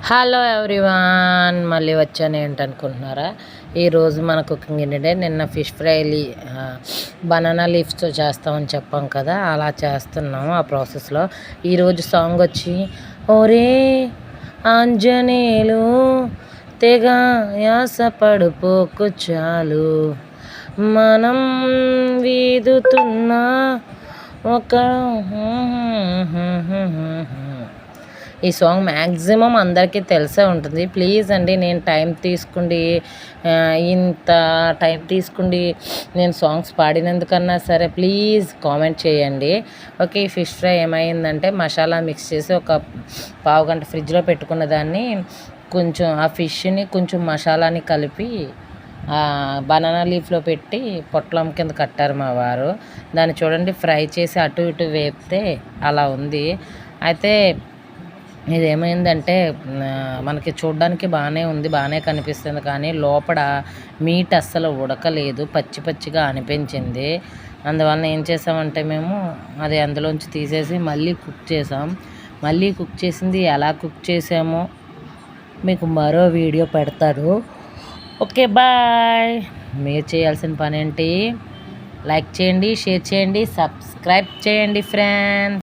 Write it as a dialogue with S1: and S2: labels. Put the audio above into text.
S1: Hello everyone, మళ్ళీ వచ్చాను ఏంటనుకుంటున్నారా? ఈరోజు మన కుకింగ్ ఏంటంటే నిన్న ఫిష్ ఫ్రై బనానా లీవ్స్తో చేస్తామని చెప్పాం కదా, అలా చేస్తున్నాము. ఆ ప్రాసెస్లో ఈరోజు సాంగ్ వచ్చి ఓరే ఆంజనేయులు తెగ యాస పడిపోకు చాలు, మనం వీదుతున్న ఒక ఈ సాంగ్ మ్యాక్సిమం అందరికీ తెలిసే ఉంటుంది. ప్లీజ్ అండి, నేను ఇంత టైం తీసుకుండి నేను సాంగ్స్ పాడినందుకన్నా సరే ప్లీజ్ కామెంట్ చేయండి. ఓకే, ఈ ఫిష్ ఫ్రై ఏమైందంటే మసాలా మిక్స్ చేసి ఒక పావుగంట ఫ్రిడ్జ్లో పెట్టుకున్న దాన్ని కొంచెం ఆ ఫిష్ని కొంచెం మసాలాని కలిపి బనానా లీఫ్లో పెట్టి పొట్లం కింద కట్టారు మా వారు. దాన్ని చూడండి ఫ్రై చేసి అటు ఇటు వేపితే అలా ఉంది. అయితే ఇదేమైందంటే మనకి చూడడానికి బాగానే ఉంది, బాగానే కనిపిస్తుంది, కానీ లోపల మీట్ అస్సలు ఉడకలేదు, పచ్చి పచ్చిగా అనిపించింది. అందువలన ఏం చేసామంటే మేము అది అందులోంచి తీసేసి మళ్ళీ కుక్ చేసాం. మళ్ళీ కుక్ చేసింది ఎలా కుక్ చేసామో మీకు మరో వీడియో పెడతాను. Okay bye. మీరు చేయాల్సిన పని ఏంటి? లైక్ చేయండి, షేర్ చేయండి, సబ్స్క్రైబ్ చేయండి ఫ్రెండ్స్.